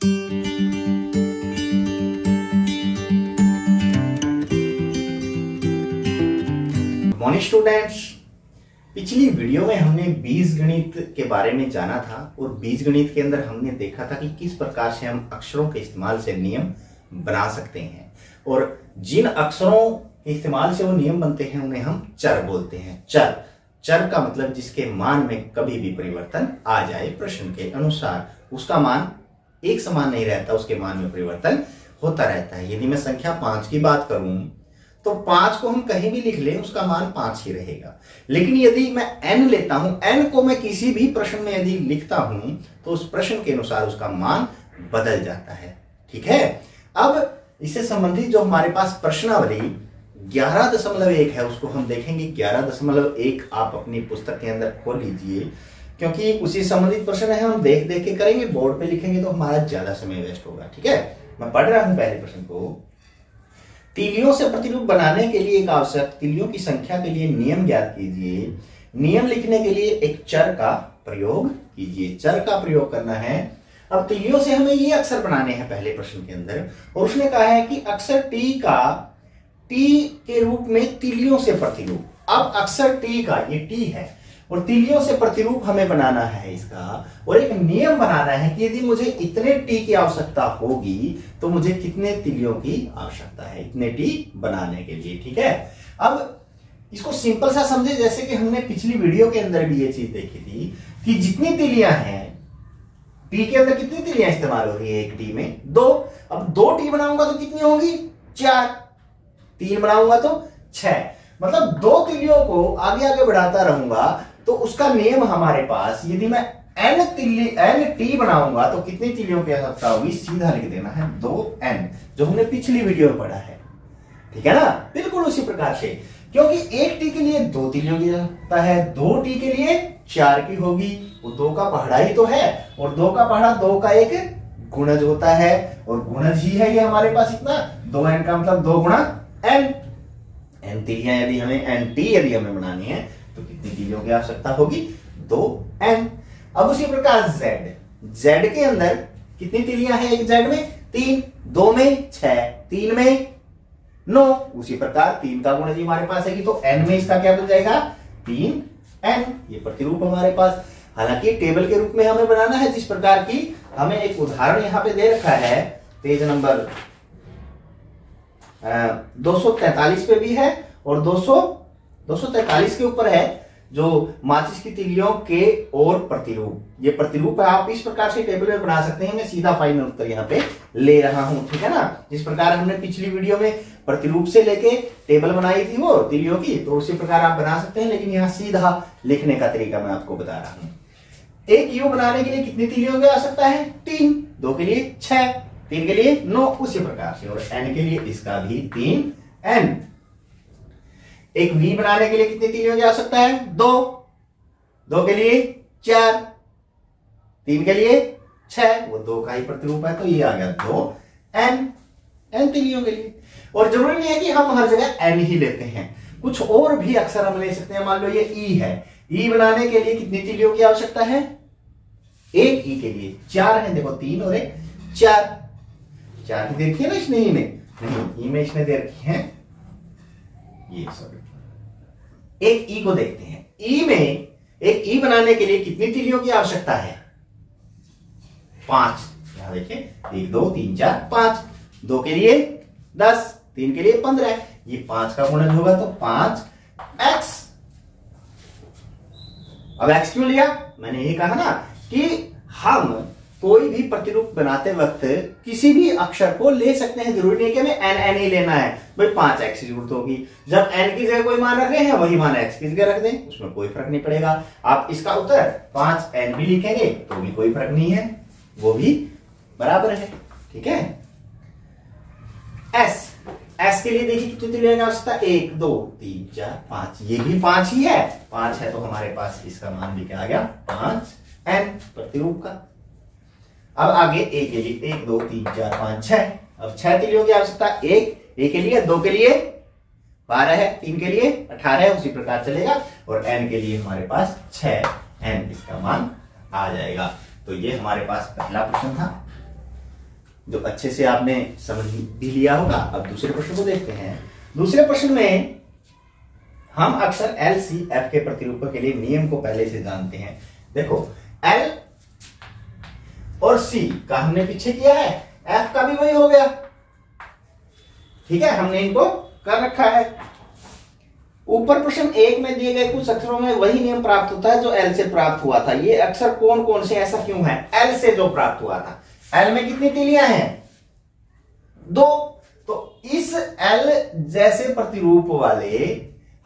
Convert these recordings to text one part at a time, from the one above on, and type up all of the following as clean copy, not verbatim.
Morning students, पिछली video में हमने बीजगणित के बारे में जाना था और बीजगणित के अंदर हमने देखा था कि किस प्रकार से हम अक्षरों के इस्तेमाल से नियम बना सकते हैं और जिन अक्षरों के इस्तेमाल से वो नियम बनते हैं उन्हें हम चर बोलते हैं। चर का मतलब जिसके मान में कभी भी परिवर्तन आ जाए, प्रश्न के अनुसार उसका मान एक समान नहीं रहता, उसके मान में परिवर्तन होता रहता है। यदि मैं संख्या 5 की बात करूं तो 5 को हम कहीं भी लिख लें उसका मान 5 ही रहेगा। लेकिन यदि मैं n लेता हूं, n को मैं किसी भी प्रश्न में यदि लिखता हूं तो उस प्रश्न के अनुसार उसका मान बदल जाता है। ठीक है, अब इससे संबंधित जो हमारे पास प्रश्नावली 11.1 है उसको हम देखेंगे। 11.1 आप अपनी पुस्तक के अंदर खोल लीजिए, क्योंकि उसी संबंधित प्रश्न है, हम देख देख के करेंगे, बोर्ड पे लिखेंगे तो हमारा ज्यादा समय वेस्ट होगा। ठीक है, मैं पढ़ रहा हूं पहले प्रश्न को। तीलियों से प्रतिरूप बनाने के लिए एक आवश्यक तीलियों की संख्या के लिए नियम ज्ञात कीजिए। नियम लिखने के लिए एक चर का प्रयोग कीजिए। चर का प्रयोग करना है। अब तीलियों से हमें ये अक्षर बनाने हैं पहले प्रश्न के अंदर, और उसने कहा है कि अक्षर टी का टी के रूप में तीलियों से प्रतिरूप। अब अक्षर टी का, ये टी है और तीलियों से प्रतिरूप हमें बनाना है इसका, और एक नियम बनाना है कि यदि मुझे इतने टी की आवश्यकता होगी तो मुझे कितने तीलियों की आवश्यकता है इतने टी बनाने के लिए। ठीक है, अब इसको सिंपल सा समझे, जैसे कि हमने पिछली वीडियो के अंदर भी ये चीज देखी थी कि जितनी तीलियां हैं टी के अंदर, कितनी तीलियां इस्तेमाल हो रही है एक टी में? 2। अब 2 टी बनाऊंगा तो कितनी होंगी? 4। 3 बनाऊंगा तो 6। मतलब 2 तीलियों को आगे आगे बढ़ाता रहूंगा तो उसका नियम हमारे पास, यदि मैं n टी बनाऊंगा तो कितनी तीलियों की आवश्यकता होगी? सीधा लिख देना है 2n, जो हमने पिछली वीडियो में पढ़ा है। ठीक है ना, बिल्कुल उसी प्रकार से, क्योंकि एक टी के लिए 2 तीलियों की आवश्यकता है, 2 टी के लिए 4 की होगी। वो 2 का पहाड़ा ही तो है, और 2 का पहाड़ा 2 का एक गुणज होता है, और गुणज ही है ये हमारे पास इतना। 2n का मतलब 2 गुणा n। n तीलियां यदि हमें बनानी है तो कितनी तीलियों की आवश्यकता होगी? 2n। अब उसी प्रकार z के अंदर कितनी तीलियां हैं एक z में? 3। 2 में 6, 3 में 9। उसी प्रकार 3 का गुणज हमारे पास है कि तो n में इसका क्या बन जाएगा? 3n। ये प्रतिरूप हमारे पास, हालांकि टेबल के रूप में हमें बनाना है, जिस प्रकार की हमें एक उदाहरण यहां पे दे रखा है पेज नंबर 243 पे भी है, और 243 के ऊपर है जो माचिस की तीलियों के और प्रतिरूप। ये प्रतिरूप है, आप इस प्रकार से टेबल में बना सकते हैं। मैं सीधा फाइनल उत्तर यहाँ पे ले रहा हूं। ठीक है ना, जिस प्रकार हमने पिछली वीडियो में प्रतिरूप से लेके टेबल बनाई थी वो तीलियों की, तो उसी प्रकार आप बना सकते हैं, लेकिन यहाँ सीधा लिखने का तरीका मैं आपको बता रहा हूं। एक यू बनाने के लिए कितनी तीलियों की आवश्यकता है? 3। 2 के लिए 6, 3 के लिए 9, उसी प्रकार से, और n के लिए इसका भी 3n। एक v बनाने के लिए कितनी तीलियों की आवश्यकता है? 2। 2 के लिए 4, 3 के लिए 6, वो 2 का ही प्रतिरूप है, तो ये आ गया 2n तीलियों के लिए। और जरूरी नहीं है कि हम हर जगह n ही लेते हैं, कुछ और भी अक्षर हम ले सकते हैं। मान लो ये e है, e बनाने के लिए कितनी तीलियों की आवश्यकता है? एक e के लिए 4 है। देखो 3 और 1 4 की दे रखी है ना इसने, ई में नहीं, ई में इसने दे रखी है ये, सॉरी। एक ई को देखते हैं। ई में एक ई बनाने के लिए कितनी तीलियों की आवश्यकता है? 5। यहां देखिए 1 2 3 4 5। 2 के लिए 10, 3 के लिए 15। ये 5 का गुणज होगा तो 5x। अब x क्यों लिया? मैंने यही कहा ना कि हम कोई भी प्रतिरूप बनाते वक्त किसी भी अक्षर को ले सकते हैं, जरूरी नहीं कि हमें n ही लेना है। भाई 5x की जरूरत होगी, जब n की जगह कोई मान रख रहे हैं वही मान x की जगह रख दें, उसमें कोई फर्क नहीं पड़ेगा। आप इसका उत्तर 5n भी लिखेंगे तो भी कोई फर्क नहीं है, वो भी बराबर है। ठीक है, s के लिए देखिए कितनी तीलियों की आवश्यकता? 1 2 3 4 5। ये भी 5 ही है, 5 है तो हमारे पास इसका मान भी क्या आ गया? 5n प्रतिरूप का। अब आगे a के लिए 1 2 3 4 5 6। अब 6 तीलियों की आवश्यकता, 1 a के लिए, 2 के लिए 12 है, 3 के लिए 18 है, उसी प्रकार चलेगा। और n के लिए हमारे पास 6n इसका मान आ जाएगा। तो ये हमारे पास पहला प्रश्न था। जो अच्छे से आपने समझ भी लिया होगा। अब दूसरे प्रश्न को देखते हैं। दूसरे प्रश्न में हम अक्सर एल सी एफ के प्रतिरूपों के लिए नियम को पहले से जानते हैं। देखो एल और सी का हमने पीछे किया है, एफ का भी वही हो गया, ठीक है, हमने इनको कर रखा है। ऊपर प्रश्न 1 में दिए गए कुछ अक्षरों में वही नियम प्राप्त होता है जो एल से प्राप्त हुआ था। ये अक्षर कौन कौन से, ऐसा क्यों है? एल से जो प्राप्त हुआ था। एल में कितनी तीलियां हैं? 2। तो इस एल जैसे प्रतिरूप वाले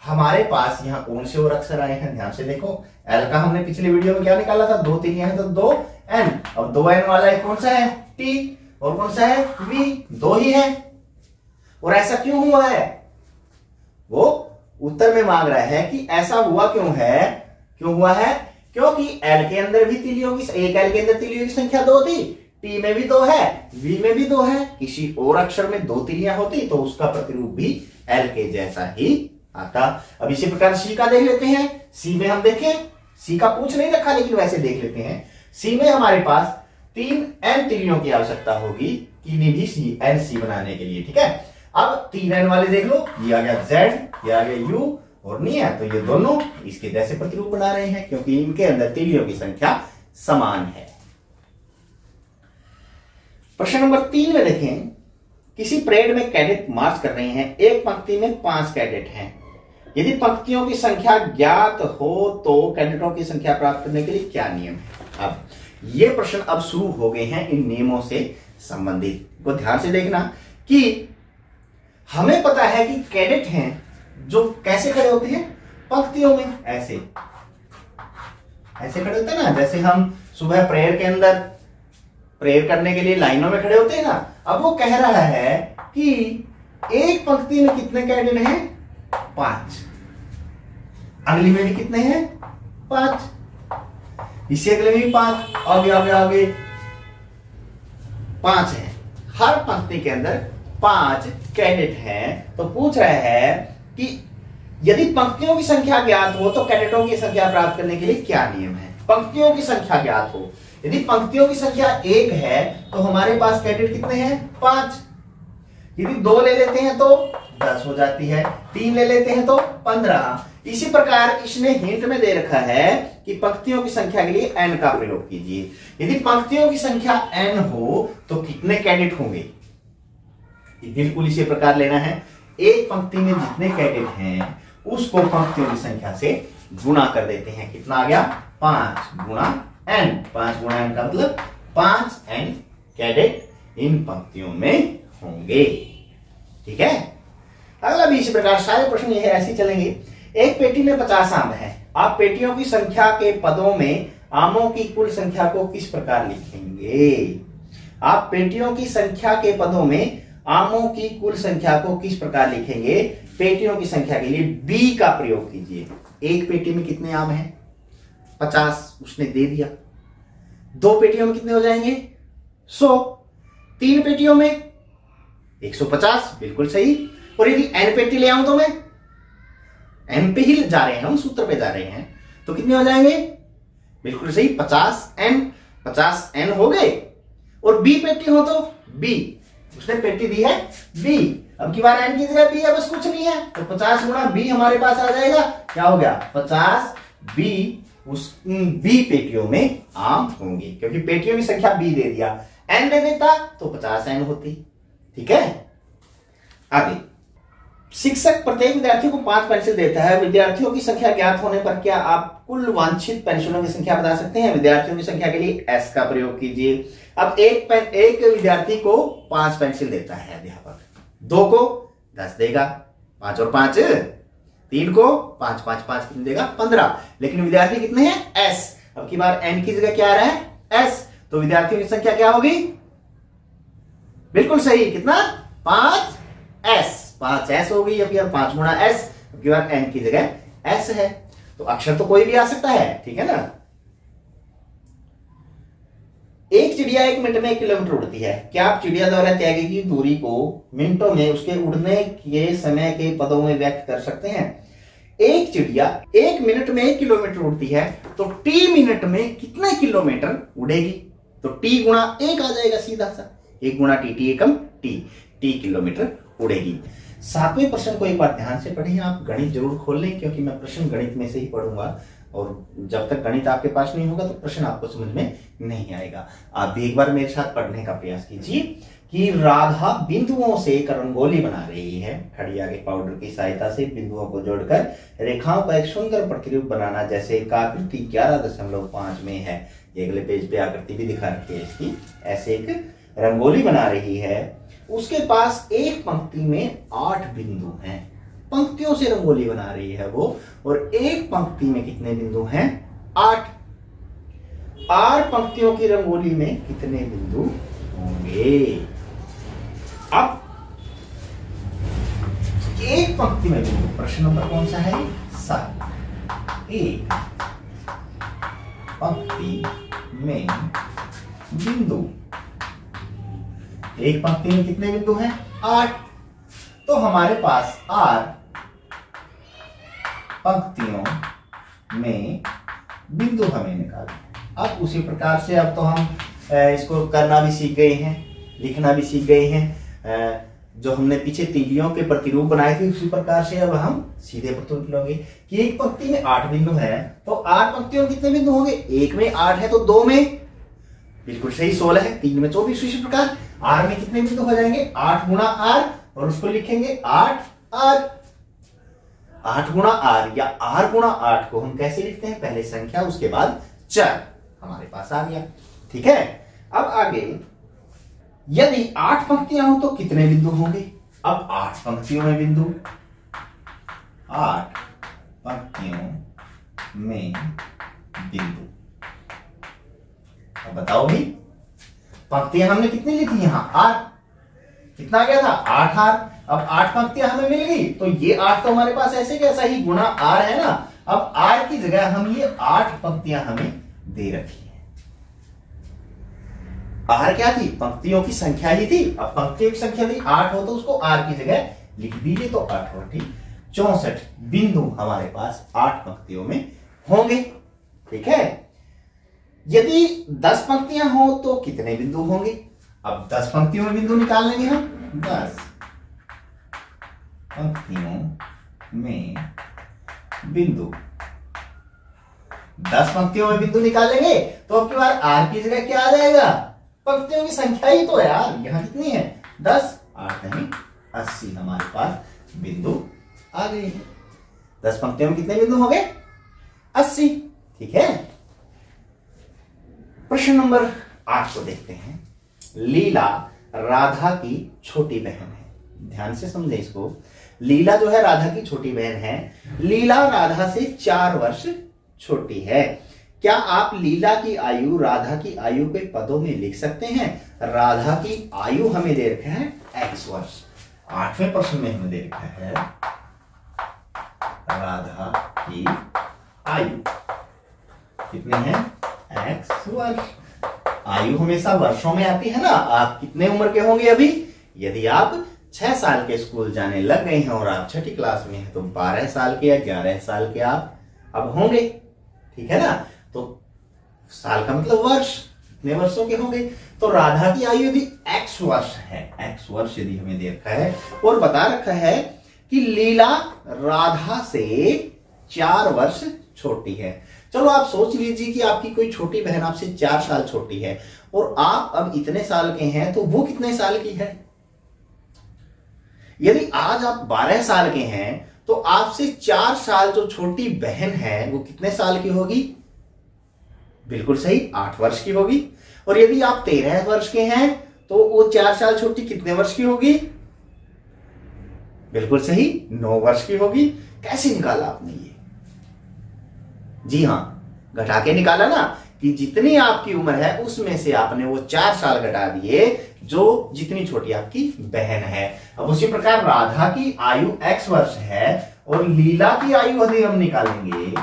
हमारे पास यहां कौन से और अक्षर आए हैं? ध्यान से देखो, एल का हमने पिछले वीडियो में क्या निकाला था? 2 तीलियां हैं तो 2 एन। अब 2 एन वाला है कौन सा है? टी। और कौन सा है? वी। 2 ही है। और ऐसा क्यों हुआ है? वो उत्तर में मांग रहा है कि ऐसा हुआ क्यों है? क्यों हुआ है? क्योंकि एल के अंदर भी तीलियों की, एक एल के अंदर तीलियों की संख्या 2 थी, टी में भी 2 है, वी में भी 2 है। किसी और अक्षर में 2 तीलियां होती तो उसका प्रतिरूप भी एल के जैसा ही आता। अब इसी प्रकार सी का देख लेते हैं। सी में हम देखें, सी का पूछ नहीं रखा लेकिन वैसे देख लेते हैं। सी में हमारे पास 3 एन तीलियों की आवश्यकता होगी किन्हीं भी सी एन सी बनाने के लिए, ठीक है। अब 3 एन वाले देख लो, ये आ गया जेड, ये आ गया यू और नहीं है, तो ये दोनों इसके जैसे प्रतिरूप बना रहे हैं क्योंकि इनके अंदर तीलियों की संख्या समान है। प्रश्न नंबर 3 में देखें, किसी परेड में कैडेट मार्च कर रहे हैं। एक पंक्ति में 5 कैडेट हैं। यदि पंक्तियों की संख्या ज्ञात हो तो कैडेटों की संख्या प्राप्त करने के लिए क्या नियम है? अब ये प्रश्न अब शुरू हो गए हैं इन नियमों से संबंधित। को ध्यान से देखना कि हमें पता है कि कैडेट हैं जो कैसे खड़े होते हैं? पंक्तियों में, ऐसे ऐसे खड़े होते हैं ना, जैसे हम सुबह प्रेयर के अंदर प्रेयर करने के लिए लाइनों में खड़े होते हैं ना। अब वो कह रहा है कि एक पंक्ति में कितने कैडेट हैं? 5। अगली में भी कितने हैं? 5। इससे अगले में भी 5, आगे आगे आगे 5 हैं। हर पंक्ति के अंदर 5 कैडेट हैं। तो पूछ रहा है कि यदि पंक्तियों की संख्या ज्ञात हो तो कैडेटों की संख्या प्राप्त करने के लिए क्या नियम है? पंक्तियों की संख्या ज्ञात हो, यदि पंक्तियों की संख्या 1 है तो हमारे पास कैडेट कितने हैं? 5। यदि 2 ले लेते हैं तो 10 हो जाती है, 3 ले लेते हैं तो 15। इसी प्रकार इसने हिंट में दे रखा है कि पंक्तियों की संख्या के लिए n का प्रयोग कीजिए। यदि पंक्तियों की संख्या n हो तो कितने कैडेट होंगे? बिल्कुल इसी प्रकार लेना है। एक पंक्ति में जितने कैडेट हैं उसको पंक्तियों की संख्या से गुणा कर देते हैं। कितना आ गया? 5 गुणा n। 5 गुणा n का मतलब 5 n कैडेट इन पंक्तियों में होंगे, ठीक है। अगला भी इसी प्रकार सारे प्रश्न ये ऐसे चलेंगे। एक पेटी में 50 आम है। आप पेटियों की संख्या के पदों में आमों की कुल संख्या को किस प्रकार लिखेंगे? आप पेटियों की संख्या के पदों में आमों की कुल संख्या को किस प्रकार लिखेंगे? पेटियों की संख्या के लिए b का प्रयोग कीजिए। एक पेटी में कितने आम हैं? 50 उसने दे दिया। 2 पेटियों में कितने हो जाएंगे? 100। 3 पेटियों में 150, बिल्कुल सही। और यदि n पेटी ले आऊं तो मैं n पे ही जा रहे हैं, हम सूत्र पे जा रहे हैं, तो कितने हो जाएंगे? बिल्कुल सही, 50n हो गए। और b पेटी हो तो b, उसने पेटी दी है b। अब की बार n की जगह b है, बस कुछ नहीं है, तो 50 गुणा b हमारे पास आ जाएगा। क्या हो गया? 50b उस b पेटियों में आम होंगे, क्योंकि पेटियों की संख्या b दे दिया। n दे देता तो 50n होती, ठीक है। आगे, शिक्षक प्रत्येक विद्यार्थी को 5 पेंसिल देता है। विद्यार्थियों की संख्या ज्ञात होने पर क्या आप कुल वांछित पेंसिलों की संख्या बता सकते हैं? विद्यार्थियों की संख्या के लिए s का प्रयोग कीजिए। अब एक विद्यार्थी को 5 पेंसिल देता है अध्यापक, 2 को 10 देगा, 5 और 5 3 को 5 5 5 कितने देगा? 15। लेकिन विद्यार्थी कितने हैं? s। अब की बार n की जगह क्या आ रहा है? s। तो विद्यार्थियों की संख्या क्या होगी? बिल्कुल सही, कितना? 5s हो गई। अब यार 5 गुणा s, अब की बार n की जगह s है, तो अक्षर तो कोई भी आ सकता है, ठीक है ना। एक चिड़िया 1 मिनट में 1 किलोमीटर उड़ती है। क्या आप चिड़िया द्वारा तय की दूरी को मिनटों में उसके उड़ने के समय के पदों में व्यक्त कर सकते हैं? एक चिड़िया 1 मिनट में 1 किलोमीटर उड़ती है, तो t मिनट में कितने किलोमीटर उड़ेगी? तो t गुणा 1 आ जाएगा सीधा सा। 1 गुणा टी एकम टी किलोमीटर उड़ेगी। 7वें प्रश्न को एक बार ध्यान से पढ़िए। आप गणित जरूर खोल लें, क्योंकि मैं प्रश्न गणित में से ही पढ़ूंगा, और जब तक गणित आपके पास नहीं होगा तो प्रश्न आपको समझ में नहीं आएगा। आप भी एक बार मेरे साथ पढ़ने का प्रयास कीजिए कि राधा बिंदुओं से एक रंगोली बना रही है। खड़ी आगे पाउडर की सहायता से बिंदुओं को जोड़कर रेखाओं का एक सुंदर प्रतिरूप बनाना, जैसे एक आकृति 11.5 में है। ये अगले पेज पे आकृति भी दिखा रखी है इसकी। ऐसे एक रंगोली बना रही है। उसके पास एक पंक्ति में 8 बिंदु हैं। पंक्तियों से रंगोली बना रही है वो, और एक पंक्ति में कितने बिंदु हैं? 8। 8 पंक्तियों की रंगोली में कितने बिंदु होंगे? अब एक पंक्ति में बिंदु, प्रश्न नंबर कौन सा है? 7। एक पंक्ति में बिंदु, एक पंक्ति में कितने बिंदु हैं? 8। तो हमारे पास 8 पंक्तियों में बिंदु हमें निकालना है। अब उसी प्रकार से अब तो हम इसको करना भी सीख गए हैं, लिखना भी सीख गए हैं। जो हमने पीछे तीलियों के प्रतिरूप बनाए थे उसी प्रकार से अब हम सीधे प्रतिरूप लेंगे कि एक पंक्ति में 8 बिंदु है, तो 8 पंक्तियों में कितने बिंदु होंगे? एक में 8 है तो 2 में बिल्कुल सही 16 है, 3 में 24। इसी प्रकार आर में कितने बिंदु हो जाएंगे? 8 गुणा आर, और उसको लिखेंगे 8 आर। 8 गुणा आर या आर गुणा 8 को हम कैसे लिखते हैं? पहले संख्या उसके बाद चर हमारे पास आ गया। ठीक है, अब आगे यदि 8 पंक्तियां हो तो कितने बिंदु होंगे? अब 8 पंक्तियों में बिंदु, 8 पंक्तियों में बिंदु। अब बताओ भाई, पंक्तियां हमने कितनी लिखी? यहां आर कितना आ गया था? 8 आर। अब 8 पंक्तियां हमें मिल गई, तो ये 8 तो हमारे पास ऐसे कैसा ही गुणा आर है ना। अब आर की जगह हम ये 8 पंक्तियां हमें दे रखी है। आर क्या थी? पंक्तियों की संख्या ही थी। अब पंक्तियों की संख्या थी 8 हो तो उसको आर की जगह लिख दीजिए, तो 8 और 64 बिंदु हमारे पास 8 पंक्तियों में होंगे। ठीक है, यदि 10 पंक्तियां हो तो कितने बिंदु होंगे? अब 10 पंक्तियों में बिंदु निकाल लेंगे हम। 10 पंक्तियों में बिंदु, 10 पंक्तियों में बिंदु निकालेंगे तो अब की बार आर की जगह क्या आ जाएगा? पंक्तियों की संख्या ही तो है यार। यहां कितनी है? 10। 8 नहीं 80 हमारे पास बिंदु आ गए। 10 पंक्तियों में कितने बिंदु हो गए? 80। ठीक है, प्रश्न नंबर 8 को देखते हैं। लीला राधा की छोटी बहन है। ध्यान से समझे इसको। लीला जो है राधा की छोटी बहन है। लीला राधा से 4 वर्ष छोटी है। क्या आप लीला की आयु राधा की आयु के पदों में लिख सकते हैं? राधा की आयु हमें दे रखा है x वर्ष। 8वें प्रश्न में हमें दे रखा है राधा की आयु कितनी है? x वर्ष। आयु हमेशा वर्षों में आती है ना। आप कितने उम्र के होंगे अभी? यदि आप 6 साल के स्कूल जाने लग गए हैं और आप 6ठी क्लास में हैं तो 12 साल के या 11 साल के आप अब होंगे। ठीक है ना, तो साल का मतलब वर्ष, कितने वर्षों के होंगे? तो राधा की आयु यदि x वर्ष है, x वर्ष यदि हमें दे रखा है और बता रखा है कि लीला राधा से 4 वर्ष छोटी है। चलो आप सोच लीजिए कि आपकी कोई छोटी बहन आपसे 4 साल छोटी है और आप अब इतने साल के हैं, तो वो कितने साल की है? यदि आज आप 12 साल के हैं तो आपसे 4 साल जो छोटी बहन है वो कितने साल की होगी? बिल्कुल सही, 8 वर्ष की होगी। और यदि आप 13 वर्ष के हैं तो वो 4 साल छोटी कितने वर्ष की होगी? बिल्कुल सही, 9 वर्ष की होगी। कैसे निकाला आपने ये? जी हां, घटा के निकाला ना कि जितनी आपकी उम्र है उसमें से आपने वो 4 साल घटा दिए जो जितनी छोटी आपकी बहन है। अब उसी प्रकार राधा की आयु x वर्ष है और लीला की आयु यदि हम निकालेंगे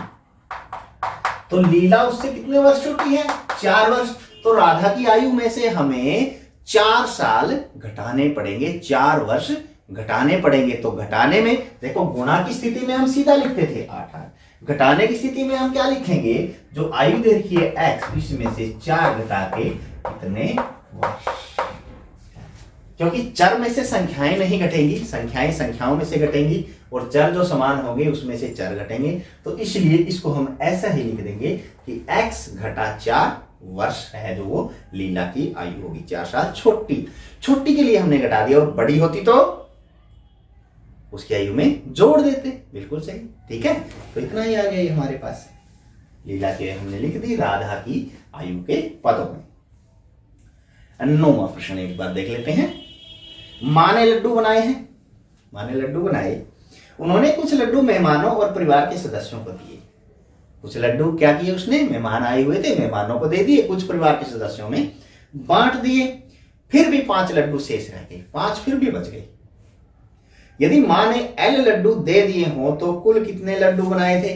तो लीला उससे कितने वर्ष छोटी है? 4 वर्ष। तो राधा की आयु में से हमें 4 साल घटाने पड़ेंगे, 4 वर्ष घटाने पड़ेंगे। तो घटाने में देखो, गुणा की स्थिति में हम सीधा लिखते थे 8, घटाने की स्थिति में हम क्या लिखेंगे? जो आयु दे रखी है x, इसमें से 4 घटा के कितने वर्ष। क्योंकि चर में से संख्याएं नहीं घटेंगी, संख्याएं संख्याओं में से घटेंगी और चर जो समान होंगे उसमें से चर घटेंगे। तो इसलिए इसको हम ऐसा ही लिख देंगे कि x घटा 4 वर्ष है जो वो लीला की आयु होगी। 4 साल छोटी, छोटी के लिए हमने घटा दिया और बड़ी होती तो उसकी आयु में जोड़ देते। बिल्कुल सही, ठीक है। तो इतना ही आ गया हमारे पास, लीला की हमने लिख दी राधा की आयु के पदों में। 9वां प्रश्न एक बार देख लेते हैं। मां ने लड्डू बनाए हैं, मां ने लड्डू बनाए, उन्होंने कुछ लड्डू मेहमानों और परिवार के सदस्यों को दिए। कुछ लड्डू क्या किए उसने, मेहमान आए हुए थे, मेहमानों को दे दिए, कुछ परिवार के सदस्यों में बांट दिए। फिर भी 5 लड्डू शेष रह गए, 5 फिर भी बच गए। यदि मां ने L लड्डू दे दिए हो तो कुल कितने लड्डू बनाए थे?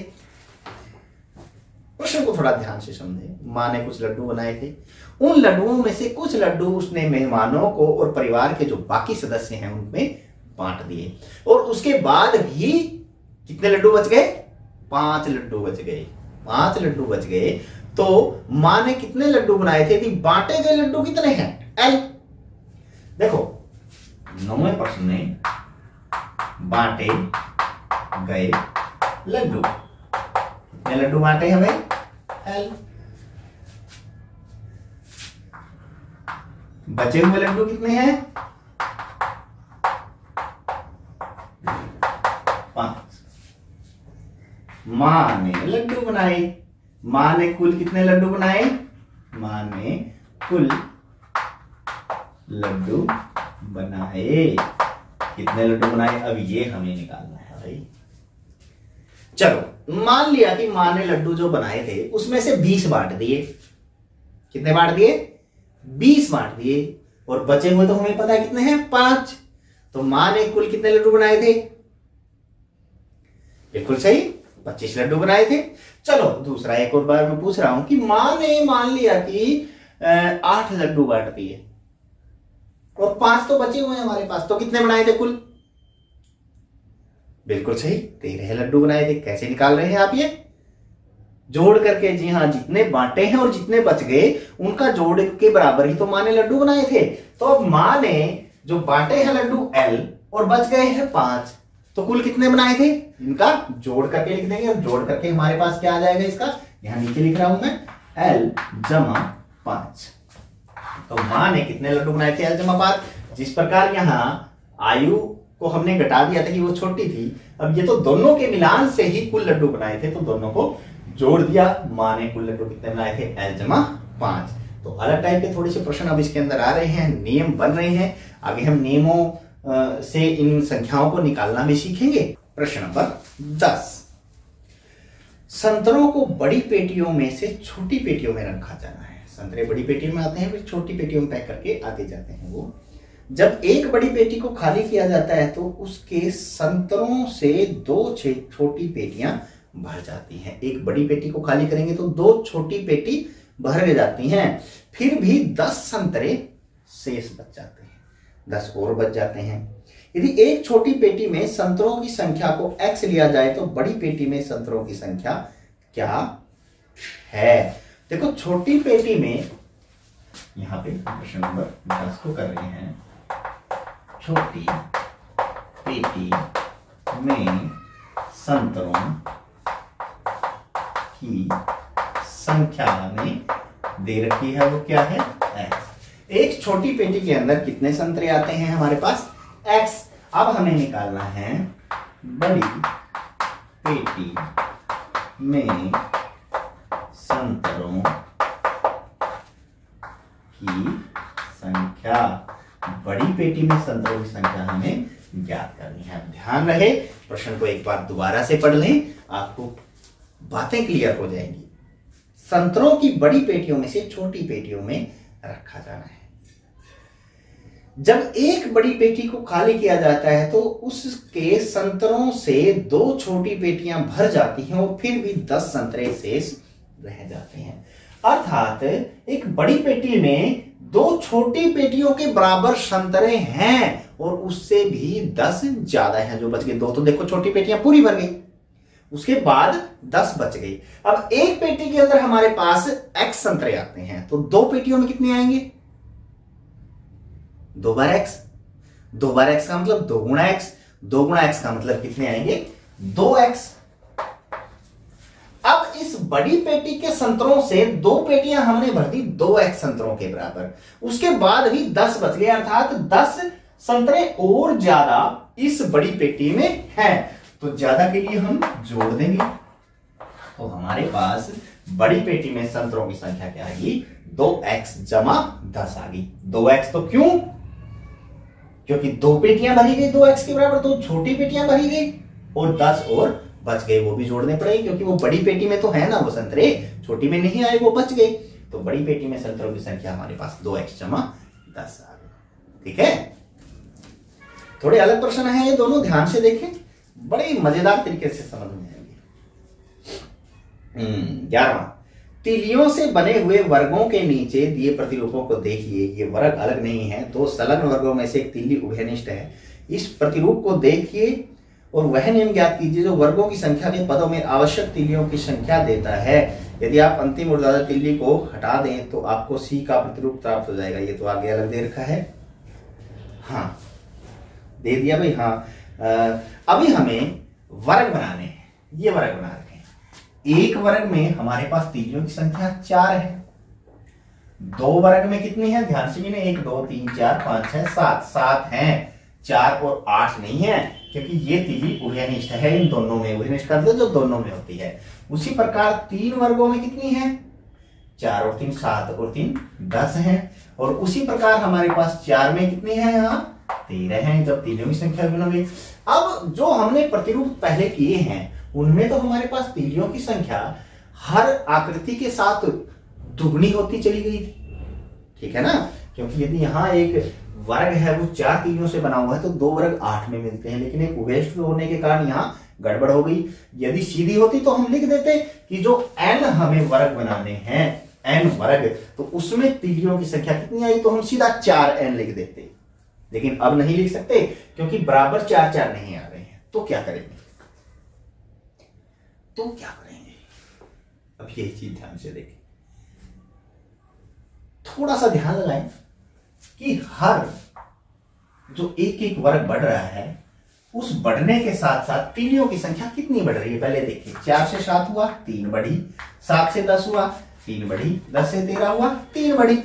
प्रश्न को थोड़ा ध्यान से समझे। मां ने कुछ लड्डू बनाए थे, उन लड्डुओं में से कुछ लड्डू उसने मेहमानों को और परिवार के जो बाकी सदस्य हैं उनमें बांट दिए, और उसके बाद भी कितने लड्डू बच गए? 5 लड्डू बच गए, 5 लड्डू बच गए। तो मां ने कितने लड्डू बनाए थे? यदि बांटे गए लड्डू कितने हैं? L। देखो 9वें प्रश्न में बांटे गए लड्डू, कितने लड्डू बांटे हमें? L। बचे हुए लड्डू कितने हैं? 5। मां ने लड्डू बनाए, मां ने कुल कितने लड्डू बनाए? मां ने कुल लड्डू बनाए, कितने लड्डू बनाए? अब ये हमें निकालना है भाई। चलो मान लिया कि मां ने लड्डू जो बनाए थे उसमें से 20 बांट दिए। कितने बांट दिए? 20 बांट दिए, और बचे हुए तो हमें पता है कितने हैं? 5। तो मां ने कुल कितने लड्डू बनाए थे? बिल्कुल सही, 25 लड्डू बनाए थे। चलो दूसरा एक और बार मैं पूछ रहा हूं कि मां ने मान लिया कि 8 लड्डू बांट दिए और 5 तो बचे हुए हैं हमारे पास, तो कितने बनाए थे कुल? बिल्कुल सही, 13 लड्डू बनाए थे। कैसे निकाल रहे हैं आप ये? जोड़ करके। जी हाँ, जितने बांटे हैं और जितने बच गए उनका जोड़ के बराबर ही तो मां ने लड्डू बनाए थे। तो अब मां ने जो बांटे हैं लड्डू L और बच गए हैं 5, तो कुल कितने बनाए थे? इनका जोड़ करके लिख देंगे, और जोड़ करके हमारे पास क्या आ जाएगा इसका? यहां नीचे लिख रहा हूं मैं, L जमा 5। तो मां ने कितने लड्डू बनाए थे? L जमा 5। जिस प्रकार यहां आयु को हमने घटा दिया था कि वो छोटी थी, अब ये तो दोनों के मिलान से ही कुल लड्डू बनाए थे, तो दोनों को जोड़ दिया। मां ने कुल लड्डू कितने बनाए थे? L जमा 5। तो अलग टाइप के थोड़े से प्रश्न अब इसके अंदर आ रहे हैं, नियम बन रहे हैं। आगे हम नियमों से इन संख्याओं को निकालना भी सीखेंगे। प्रश्न नंबर 10। संतरों को बड़ी पेटियों में से छोटी पेटियों में रखा जाना है। संतरे बड़ी पेटियों में आते हैं, फिर छोटी पेटियों में पैक करके आगे जाते हैं। वो जब एक बड़ी पेटी को खाली किया जाता है तो उसके संतरों से 2 छोटी पेटियां भर जाती हैं। एक बड़ी पेटी को खाली करेंगे तो 2 छोटी पेटी भर जाती हैं। फिर भी 10 संतरे शेष बच जाते हैं, 10 और बच जाते हैं। यदि एक छोटी पेटी में संतरों की संख्या को x लिया जाए तो बड़ी पेटी में संतरों की संख्या क्या है? देखो छोटी पेटी में, यहां पे प्रश्न नंबर 10 को कर रहे हैं। छोटी पेटी में संतरों की संख्या में दे रखी है, वो क्या है? x। एक छोटी पेटी के अंदर कितने संतरे आते हैं हमारे पास? x। अब हमें निकालना है बड़ी पेटी में संतरों की संख्या। बड़ी पेटी में संतरों की संख्या हमें ज्ञात करनी है। ध्यान रहे, प्रश्न को एक बार दोबारा से पढ़ लें, आपको बातें क्लियर हो जाएंगी। संतरों की बड़ी पेटियों में से छोटी पेटियों में रखा जाना है। जब एक बड़ी पेटी को खाली किया जाता है तो उसके संतरों से 2 छोटी पेटियां भर जाती हैं और फिर भी 10 संतरे शेष रह जाते हैं। अर्थात एक बड़ी पेटी में 2 छोटी पेटियों के बराबर संतरे हैं और उससे भी 10 ज्यादा हैं जो बच गए। 2 तो देखो छोटी पेटियां पूरी भर गई, उसके बाद 10 बच गई। अब एक पेटी के अंदर हमारे पास x संतरे आते हैं, तो 2 पेटियों में कितने आएंगे? 2 बार x, 2 बार x का मतलब 2 गुणा x, 2 गुणा x का मतलब कितने आएंगे 2x। अब इस बड़ी पेटी के संतरों से 2 पेटियां हमने भर दी 2x संतरों के बराबर, उसके बाद भी 10 बच गए, अर्थात 10 संतरे और ज्यादा इस बड़ी पेटी में हैं, तो ज्यादा के लिए हम जोड़ देंगे। तो हमारे पास बड़ी पेटी में संतरों की संख्या क्या आएगी 2x जमा 10 आ गई। 2x तो क्यों, क्योंकि 2 पेटियां भरी गई 2x के बराबर, 2 छोटी पेटियां भरी गई और 10 और बच गए, वो भी जोड़ने पड़ेंगे क्योंकि वो बड़ी पेटी में तो है ना वो संतरे, छोटी में नहीं आए वो बच गए। तो बड़ी पेटी में संतरों की संख्या हमारे पास 2x जमा 10 आ गई। ठीक है, थोड़े अलग प्रश्न है ये दोनों, ध्यान से देखें, बड़े मजेदार तरीके से समझ में आएंगे। 11वां, तीलियों से बने हुए वर्गों के नीचे दिए प्रतिरूपों को देखिए। ये वर्ग अलग नहीं है, 2 संलग्न वर्गों में से एक तीली उभयनिष्ठ है। इस प्रतिरूप को देखिए और वह नियम ज्ञात कीजिए जो वर्गों की संख्या के पदों में आवश्यक तीलियों की संख्या देता है। यदि आप अंतिम और ज्यादा तीली को हटा दें तो आपको सी का प्रतिरूप प्राप्त हो जाएगा। ये तो आगे अलग दे रखा है, हाँ दे दिया भाई। हाँ, अभी हमें वर्ग बनाने हैं, ये वर्ग बना रखे हैं। एक वर्ग में हमारे पास तीलियों की संख्या 4 है, 2 वर्ग में कितनी है, ध्यान से गिने, 1 2 3 4 5 6 7, 7 है, 4 और 8 नहीं है क्योंकि ये तीली उभयनिष्ठ है, इन दोनों में उभयनिष्ठ का मतलब जो दोनों में होती है। उसी प्रकार 3 वर्गों में कितनी है, 4 और 3 7 और 3 10 है। और उसी प्रकार हमारे पास 4 में कितनी है, यहाँ 13 है जब तीलियों की संख्या गिनोगे। अब जो हमने प्रतिरूप पहले किए हैं उनमें तो हमारे पास तीलियों की संख्या हर आकृति के साथ दुगनी होती चली गई थी, ठीक है ना, क्योंकि यदि यहाँ एक वर्ग है वो 4 तीलियों से बना हुआ है तो 2 वर्ग 8 में मिलते हैं, लेकिन एक उभयनिष्ठ होने के कारण यहाँ गड़बड़ हो गई। यदि सीधी होती तो हम लिख देते कि जो n हमें वर्ग बनाने हैं, n वर्ग, तो उसमें तीलियों की संख्या कितनी आई, तो हम सीधा 4n लिख देते, लेकिन अब नहीं लिख सकते क्योंकि बराबर 4 4 नहीं आ रहे हैं। तो क्या करेंगे, अब यही चीज ध्यान से देखें, थोड़ा सा ध्यान लगाएं कि हर जो एक एक वर्ग बढ़ रहा है उस बढ़ने के साथ साथ तीलियों की संख्या कितनी बढ़ रही है पहले देखिए। 4 से 7 हुआ 3 बढ़ी, 7 से 10 हुआ 3 बढ़ी, 10 से 13 हुआ 3 बढ़ी,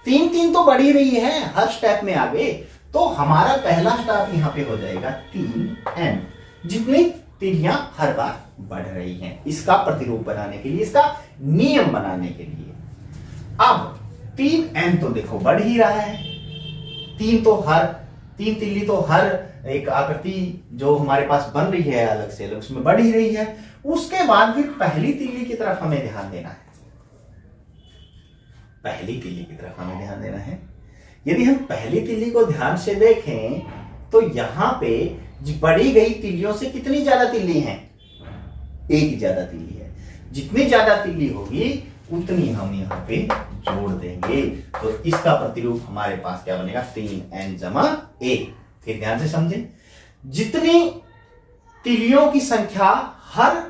3 3 तो बढ़ ही रही है हर स्टेप में आगे। तो हमारा पहला स्टेप यहाँ पे हो जाएगा 3n, जितनी तीलियां हर बार बढ़ रही हैं, इसका प्रतिरूप बनाने के लिए, इसका नियम बनाने के लिए। अब 3n तो देखो बढ़ ही रहा है, 3 तीली तो हर एक आकृति जो हमारे पास बन रही है अलग से अलग उसमें बढ़ ही रही है। उसके बाद फिर पहली तीली की तरफ हमें ध्यान देना है, पहली तीली की तरफ हमें ध्यान देना है। यदि हम पहली तीली को ध्यान से देखें तो यहां पे बढ़ी गई तीलियों से कितनी ज्यादा तीली हैं, एक ज्यादा तीली है, जितनी ज्यादा तीली होगी उतनी हम यहाँ पे जोड़ देंगे। तो इसका प्रतिरूप हमारे पास क्या बनेगा, 3n जमा 1। फिर ध्यान से समझें, जितनी तीलियों की संख्या हर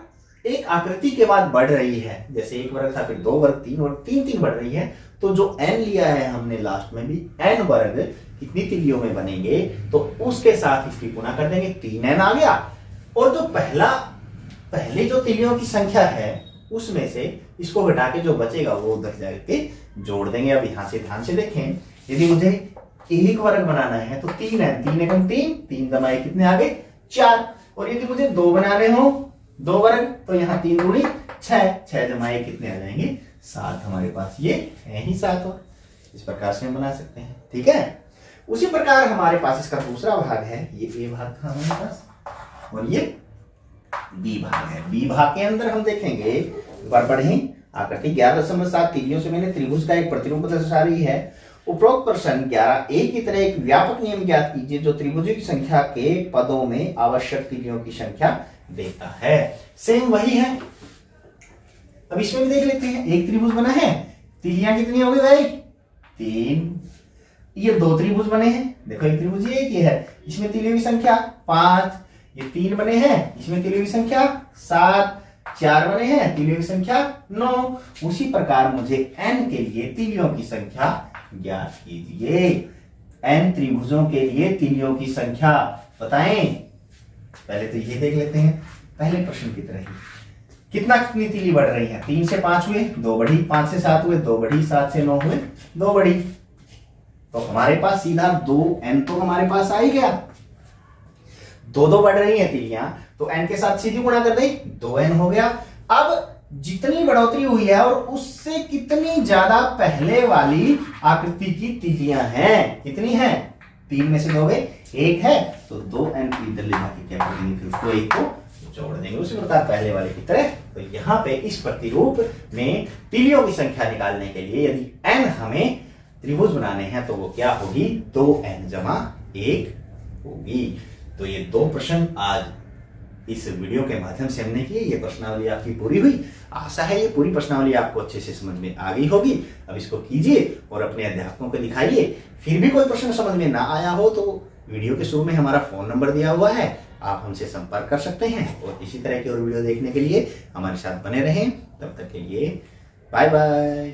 एक आकृति के बाद बढ़ रही है, जैसे एक वर्ग था फिर 2 वर्ग 3 और 3 3 बढ़ रही है, तो जो n लिया है हमने लास्ट में भी n वर्ग कितनी तीलियों में बनेंगे तो उसके साथ इसकी गुणा कर देंगे, 3n आ गया। और जो पहले जो तीलियों की संख्या है उसमें से इसको घटा के जो बचेगा वो उधर जाके जोड़ देंगे। अब यहां से ध्यान से देखें, यदि मुझे एक वर्ग बनाना है तो 3n, 3 एकम 3, 3 जमा 1 कितने आ गए 4। और यदि मुझे 2 बनाने हो 2 वर्ग तो यहाँ 3 दूनी 6, 6 जमा 1 कितने आ जाएंगे 7। हमारे पास ये है ही 7 और इस प्रकार से हम बना सकते हैं, ठीक है। उसी प्रकार हमारे पास इसका दूसरा भाग है, ये ए भाग था हमारे पास और ये बी भाग है। बी भाग के अंदर हम देखेंगे बढ़ी आकृति 11.7 तीलियों से मैंने त्रिभुज का एक प्रतिरूप दर्शा रही है। उपरोक्त प्रश्न 11a की तरह एक व्यापक नियम ज्ञात कीजिए जो त्रिभुजों की संख्या के पदों में आवश्यक तीलियों की संख्या देता है। सेम वही है, अब इसमें भी देख लेते हैं। एक त्रिभुज बना है, तीलियां कितनी हो गई भाई 3। ये 2 त्रिभुज बने हैं, देखो एक त्रिभुज ये एक ही है, इसमें तीलियों की संख्या 5। ये 3 बने हैं, इसमें तीलियों की संख्या 7। 4 बने हैं, तीलियों की संख्या 9। उसी प्रकार मुझे n के लिए तीलियों की संख्या ज्ञात कीजिए। n त्रिभुजों के लिए तीलियों की संख्या बताएं। पहले तो ये देख लेते हैं, पहले प्रश्न की तरह ही कितनी तीली बढ़ रही है। 3 से 5 हुए 2 बढ़ी, 5 से 7 हुए 2 बढ़ी, 7 से 9 हुए 2 बढ़ी। तो हमारे पास सीधा 2n तो हमारे पास आ ही गया। 2 बढ़ रही है तीलियां, तो n के साथ सीधी गुणा कर दें, 2n हो गया। अब जितनी बढ़ोतरी हुई है और उससे कितनी ज्यादा पहले वाली आकृति की तीलियां हैं, कितनी है, 3 में से 2 गए, 1 है, तो 2n की इधर ले जाके क्या कर देंगे, फिर उसको 1 को जोड़ देंगे उसी प्रकार पहले वाले की तरह। तो यहाँ पे इस प्रतिरूप में तीलियों की संख्या निकालने के लिए यदि n हमें त्रिभुज बनाने हैं तो वो क्या होगी, 2n जमा 1 होगी। तो ये 2 प्रश्न आज इस वीडियो के माध्यम से हमने किए। ये प्रश्नावली आपकी पूरी हुई। आशा है ये पूरी प्रश्नावली आपको अच्छे से समझ में आ गई होगी। अब इसको कीजिए और अपने अध्यापकों को दिखाइए। फिर भी कोई प्रश्न समझ में ना आया हो तो वीडियो के शुरू में हमारा फोन नंबर दिया हुआ है, आप हमसे संपर्क कर सकते हैं। और इसी तरह की और वीडियो देखने के लिए हमारे साथ बने रहें। तब तक के लिए बाय बाय।